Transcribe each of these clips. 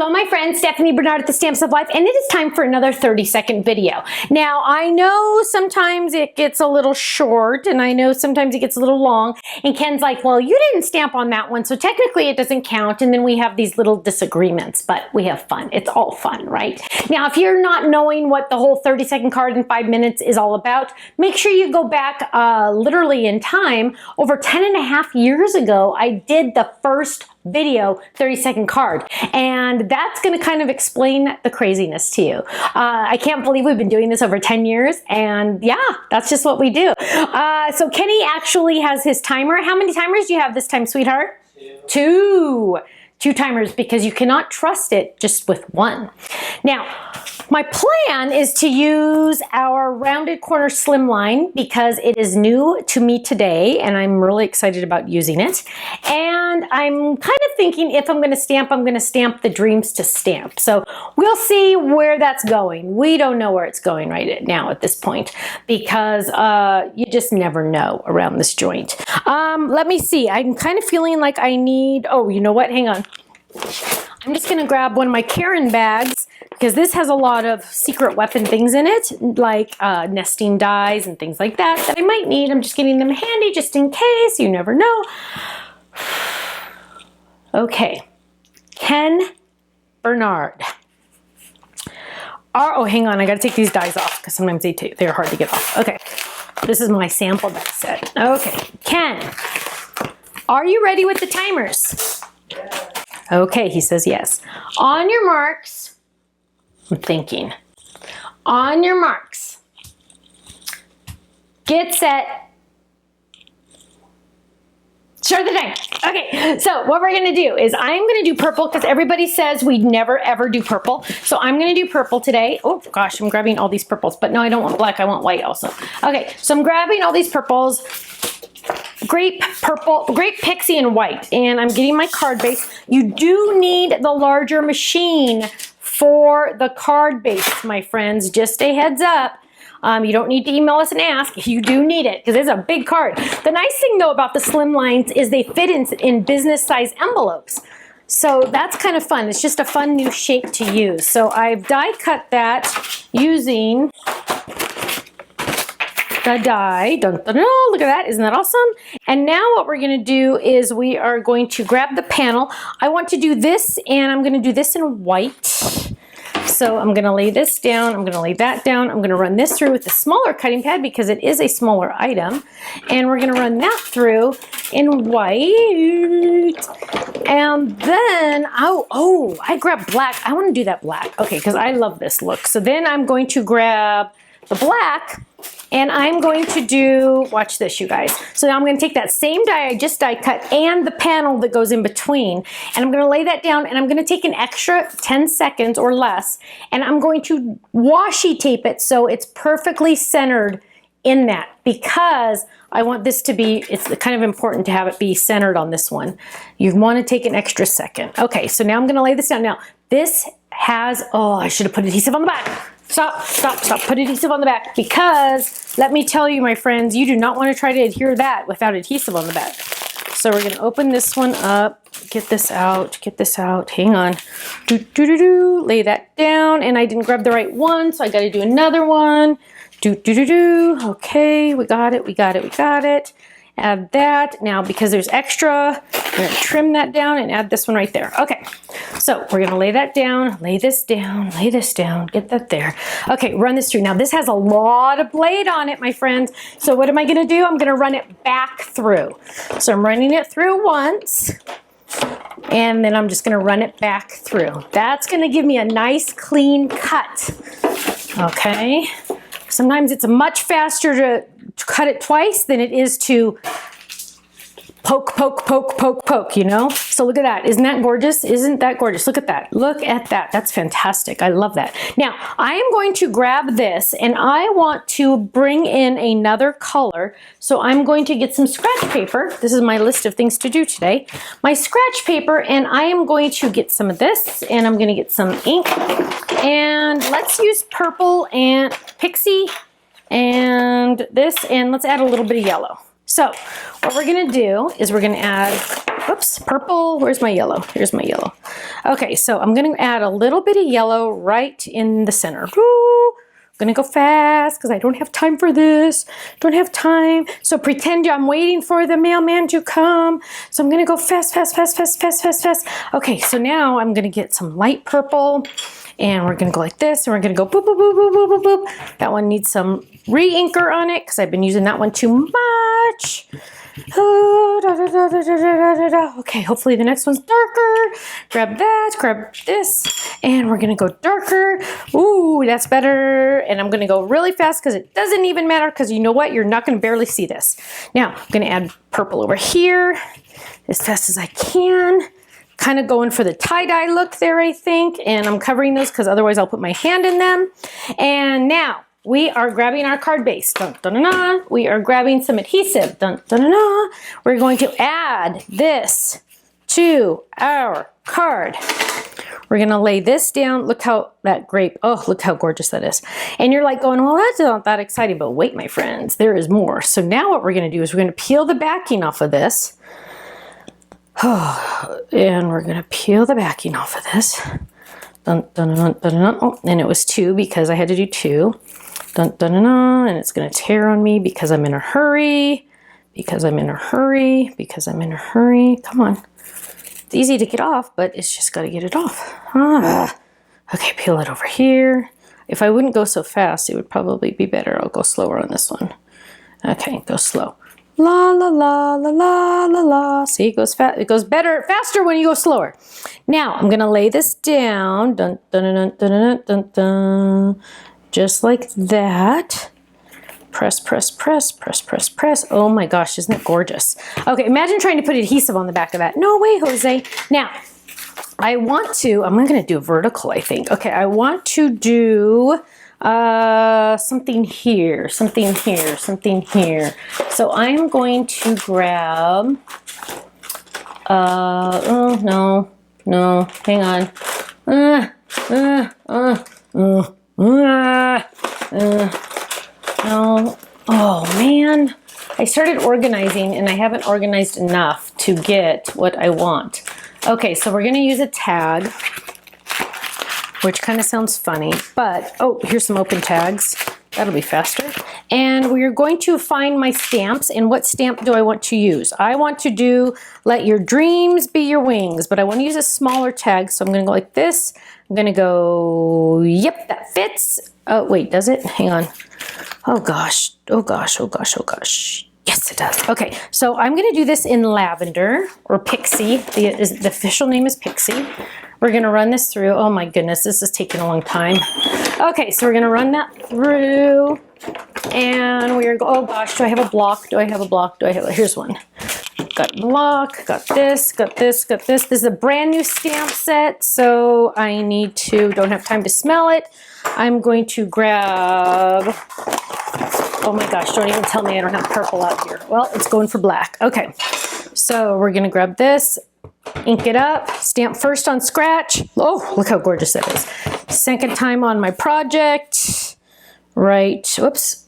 Hello my friends, Stephanie Barnard at the Stamps of Life, and it is time for another 30-second video. Now I know sometimes it gets a little short and I know sometimes it gets a little long, and Ken's like, well, you didn't stamp on that one, so technically it doesn't count, and then we have these little disagreements, but we have fun. It's all fun, right? Now if you're not knowing what the whole 30-second card in 5 minutes is all about, make sure you go back literally in time. Over 10.5 years ago, I did the first video 30-second card, and that's going to kind of explain the craziness to you. I can't believe we've been doing this over 10 years, and yeah, that's just what we do. So Kenny actually has his timer. How many timers do you have this time, sweetheart? Two timers, because you cannot trust it just with one. Now my plan is to use our rounded corner Slimline because it is new to me today and I'm really excited about using it. And I'm kind of thinking if I'm going to stamp the Dreams to Stamp. So we'll see where that's going. We don't know where it's going right now at this point because you just never know around this joint. Let me see. I'm kind of feeling like I need, oh, you know what? Hang on. I'm just going to grab one of my Karen bags because this has a lot of secret weapon things in it, like nesting dies and things like that I might need. I'm just getting them handy just in case. You never know. Okay. Ken Barnard. Oh, hang on. I got to take these dies off because sometimes they're hard to get off. Okay. This is my sample die set. Okay. Ken, are you ready with the timers? Yeah. Okay, he says yes. On your marks, I'm thinking. On your marks, get set. Start the time. Okay, so what we're gonna do is I'm gonna do purple because everybody says we never ever do purple. So I'm gonna do purple today. Oh gosh, I'm grabbing all these purples, but no, I don't want black, I want white also. Okay, so I'm grabbing all these purples. Grape, purple, grape, pixie, and white. And I'm getting my card base. You do need the larger machine for the card base, my friends. Just a heads up. You don't need to email us and ask. You do need it because it's a big card. The nice thing though about the Slimlines is they fit in business size envelopes. So that's kind of fun. It's just a fun new shape to use. So I've die cut that using the die. Dun, dun, dun, look at that. Isn't that awesome? And now what we're going to do is we are going to grab the panel. I want to do this, and I'm going to do this in white. So I'm going to lay this down. I'm going to lay that down. I'm going to run this through with a smaller cutting pad because it is a smaller item. And we're going to run that through in white. And then, oh, I grabbed black. I want to do that black. Okay, because I love this look. So then I'm going to grab the black. And I'm going to do, watch this you guys. So now I'm going to take that same die I just die cut and the panel that goes in between. And I'm going to lay that down and I'm going to take an extra 10 seconds or less. And I'm going to washi tape it so it's perfectly centered in that. Because I want this to be, it's kind of important to have it be centered on this one. You want to take an extra second. Okay, so now I'm going to lay this down. Now this has, oh, I should have put adhesive on the back. Stop, put adhesive on the back because let me tell you, my friends, you do not want to try to adhere that without adhesive on the back. So we're going to open this one up, get this out, hang on, lay that down, and I didn't grab the right one, so I got to do another one, okay, we got it. Add that. Now, because there's extra, I'm going to trim that down and add this one right there. Okay, so we're going to lay that down, lay this down, get that there. Okay, run this through. Now, this has a lot of blade on it, my friends. So what am I going to do? I'm going to run it back through. So I'm running it through once, and then I'm just going to run it back through. That's going to give me a nice, clean cut. Okay, sometimes it's much faster to cut it twice than it is to poke, you know? So look at that. Isn't that gorgeous? Isn't that gorgeous? Look at that. Look at that. That's fantastic. I love that. Now, I am going to grab this and I want to bring in another color. So I'm going to get some scratch paper. This is my list of things to do today. My scratch paper, and I am going to get some of this, and I'm going to get some ink. And let's use purple and pixie and this, and let's add a little bit of yellow. So what we're going to do is we're going to add Oops, purple. Where's my yellow? Here's my yellow. Okay, so I'm going to add a little bit of yellow right in the center. Woo! I'm going to go fast because I don't have time for this. Don't have time. So pretend I'm waiting for the mailman to come. So I'm going to go fast, fast, fast, fast, fast, fast, fast. Okay, so now I'm going to get some light purple. And we're going to go like this. And we're going to go boop, boop, boop, boop, boop, boop, boop. That one needs some re-inker on it because I've been using that one too much. Okay, hopefully the next one's darker. Grab that, grab this, and we're gonna go darker. Ooh, that's better. And I'm gonna go really fast because it doesn't even matter because you know what? You're not gonna barely see this. Now, I'm gonna add purple over here as fast as I can. Kind of going for the tie-dye look there, I think. And I'm covering those because otherwise I'll put my hand in them. And now, we are grabbing our card base. Dun, dun, dun, dun. We are grabbing some adhesive. Dun, dun, dun, dun. We're going to add this to our card. We're going to lay this down. Look how that grape, oh, look how gorgeous that is. And you're like going, well, that's not that exciting. But wait, my friends, there is more. So now what we're going to do is we're going to peel the backing off of this. And we're going to peel the backing off of this. Dun, dun, dun, dun, dun. Oh, and it was 2 because I had to do 2. Dun, dun, dun, dun, and it's going to tear on me because I'm in a hurry, because I'm in a hurry, because I'm in a hurry. Come on. It's easy to get off, but it's just got to get it off. Okay, peel it over here. If I wouldn't go so fast, it would probably be better. I'll go slower on this one. Okay, go slow. La, la, la, la, la, la, la. See, it goes fast. It goes faster when you go slower. Now, I'm going to lay this down. Dun, dun, dun, dun, dun, dun, dun. Just like that. Press, press, press, press, press, press. Oh my gosh, isn't it gorgeous? Okay, imagine trying to put adhesive on the back of that. No way, Jose. Now, I'm going to do vertical, I think. Okay, I want to do something here, something here, something here. So I'm going to grab, oh, no, hang on. No. Oh man, I started organizing and I haven't organized enough to get what I want. Okay, so we're gonna use a tag, which kind of sounds funny, but oh, here's some open tags. That'll be faster. And we're going to find my stamps. And what stamp do I want to use? I want to do let your dreams be your wings, but I want to use a smaller tag. So I'm going to go like this. I'm going to go, yep, that fits. Oh, wait, does it? Hang on. Oh gosh, oh gosh, oh gosh, oh gosh. Yes, it does. Okay, so I'm going to do this in lavender or pixie. The official name is pixie. We're going to run this through. Oh my goodness, this is taking a long time. Okay, so we're going to run that through. And we are, oh gosh, do I have a block? Do I have a block? Do I have, here's one. Got block, got this, got this, got this. This is a brand new stamp set, so I need to, don't have time to smell it. I'm going to grab, oh my gosh, don't even tell me I don't have purple out here. Well, it's going for black. Okay, so we're going to grab this. Ink it up, stamp first on scratch. Oh, look how gorgeous that is. Second time on my project. Right, whoops,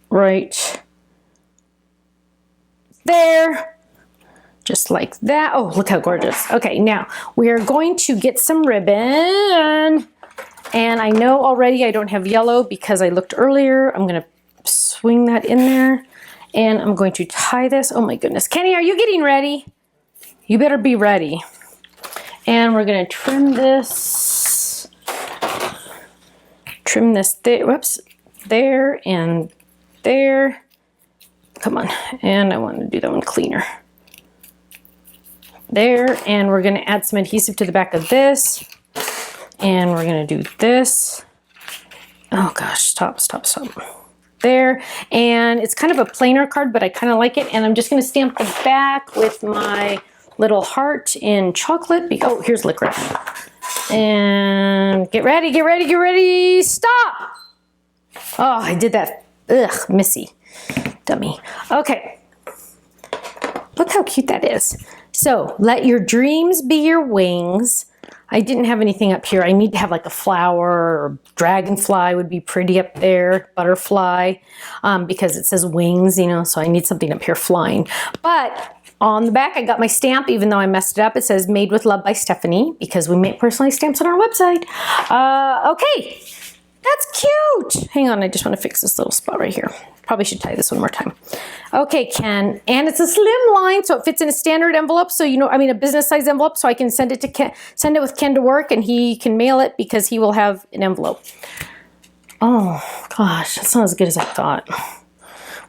right there. Just like that. Oh, look how gorgeous. Okay, now we are going to get some ribbon. And I know already I don't have yellow because I looked earlier. I'm going to swing that in there. And I'm going to tie this. Oh my goodness. Kenny, are you getting ready? You better be ready. And we're going to trim this there, whoops, there and there. Come on, and I want to do that one cleaner. There, and we're going to add some adhesive to the back of this. And we're going to do this. Oh gosh, stop. There, and it's kind of a plainer card, but I kind of like it. And I'm just going to stamp the back with my little heart in chocolate. Oh, here's licorice. And get ready, get ready, get ready. Stop. Oh, I did that. Ugh, missy. Dummy. Okay. Look how cute that is. So, let your dreams be your wings. I didn't have anything up here. I need to have like a flower or dragonfly would be pretty up there. Butterfly, because it says wings, you know, so I need something up here flying. But On the back, I got my stamp, even though I messed it up. It says Made with Love by Stephanie, because we make personalized stamps on our website. Okay, that's cute. Hang on, I just want to fix this little spot right here. Probably should tie this one more time. Okay, Ken, and it's a Slimline, so it fits in a standard envelope. So, you know, I mean, a business size envelope, so I can send it to Ken, send it with Ken to work, and he can mail it because he will have an envelope. Oh, gosh, that's not as good as I thought.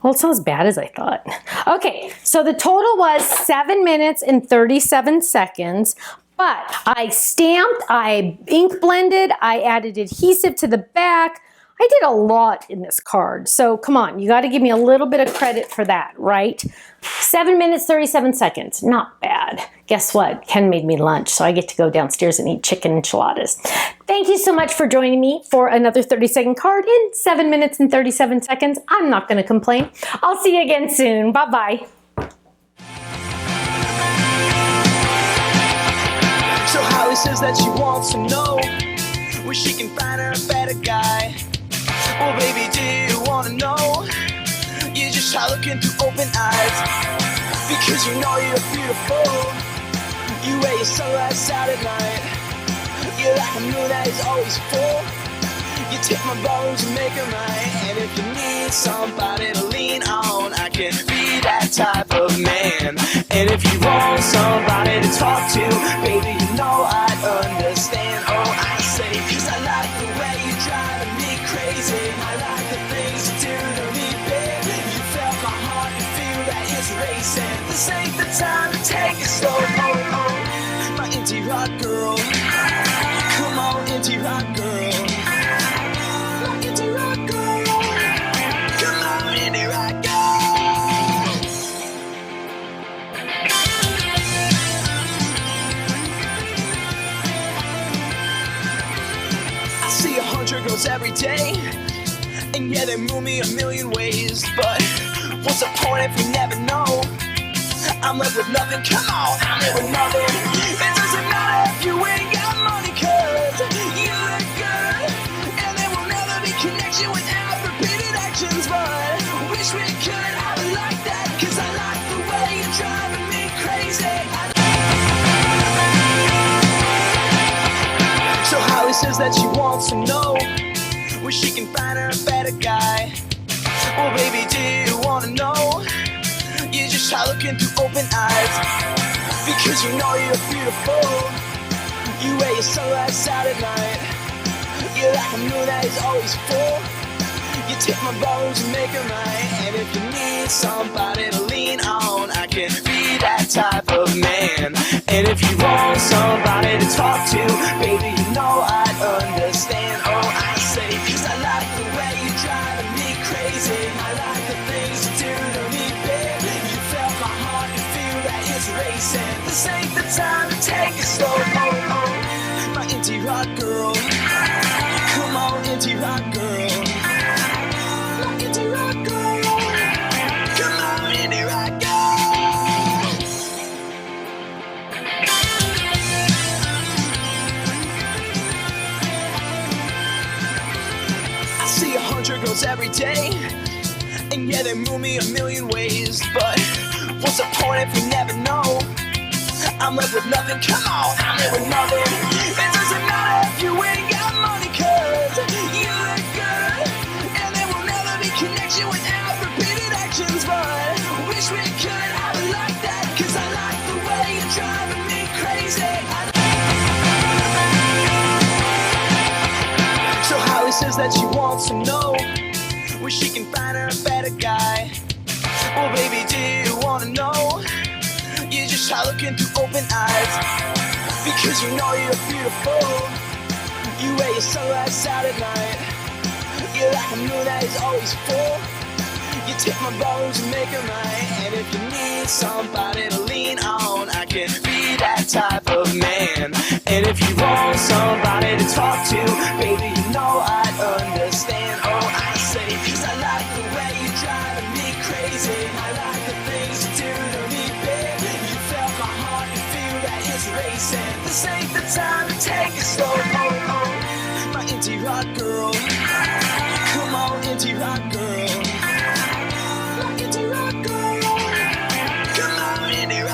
Well, it's not as bad as I thought. Okay, so the total was 7 minutes and 37 seconds. But I stamped, I ink blended, I added adhesive to the back. I did a lot in this card. So come on, you got to give me a little bit of credit for that, right? 7 minutes, 37 seconds. Not bad. Guess what? Ken made me lunch, so I get to go downstairs and eat chicken enchiladas. Thank you so much for joining me for another 30-second card in 7 minutes and 37 seconds. I'm not going to complain. I'll see you again soon. Bye-bye. So Holly says that she wants to know where she can find her a better guy. Well, baby, do you want to know? You just try looking through open eyes, because you know you're beautiful. You wear your sunglasses out at night. You're like a moon that is always full. You take my bones and make them right. And if you need somebody to lean on, I can be that type of man. And if you want somebody to talk to, baby, you know I'd understand. Oh, I say, 'cause I like the way you drive me crazy. I like the things you do to me, baby. You felt my heart and feel that it's racing. This ain't the time to take it slow. My indie rock girl. Come on, indie rock girl. My indie rock girl. Come on, indie rock girl. I see 100 girls every day, and yeah, they move me a million ways. But what's the point if you never know? I'm left with nothing, come on, I'm left with nothing. It doesn't matter if you ain't got money, 'cause you look good. And there will never be connection without repeated actions. But wish we could have it like that, 'cause I like the way you're driving me crazy. So Holly says that she wants to know where she can find her a better guy. Well, baby, do you want to know? You just try looking through open eyes, because you know you're beautiful. You wear your sunglasses out at night. You're like a moon that is always full. You take my bones and make them right. And if you need somebody to lean on, I can be that type of man. And if you want somebody to talk to, baby, you know I'd understand. Oh, I say, 'cause I like the way you drive me crazy. I like the things you do to me, baby. You felt my heart and feel that it's racing. This ain't the time to take it slow. My indie rock girl. Come on, indie rock girl. My indie rock girl. Come on, indie rock girl. I see 100 girls every day, and yeah, they move me a million ways. But what's the point if you never know? I'm left with nothing, come on, I'm left with nothing. It doesn't matter if you ain't got money, 'cause you look good. And there will never be connection without repeated actions. But wish we could have it like that, 'cause I like the way you're driving me crazy. So Holly says that she wants to know where she can find her a better guy. Well, baby, do you want to know? You just try looking through open eyes, because you know you're beautiful. You wear your sunglasses out at night. You're like a moon that is always full. You take my bones and make them right. And if you need somebody to lean on, I can be that type of man. And if you want somebody to talk to, baby, you know I'd understand. Oh, I say, 'cause I like the way you drive me crazy. I like the things you do to me, baby. You felt my heart and feel that it's racing. This ain't the time to take it slow. My indie rock girl. Come on, indie rock girl. My indie rock girl. Come on, indie rock girl.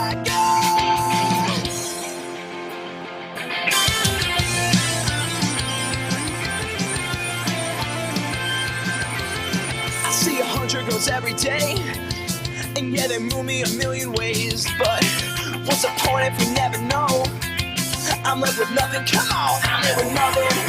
100 girls every day. And yeah, they move me a million ways, but what's the point if we never know? I'm left with nothing, come on, I'm here with nothing.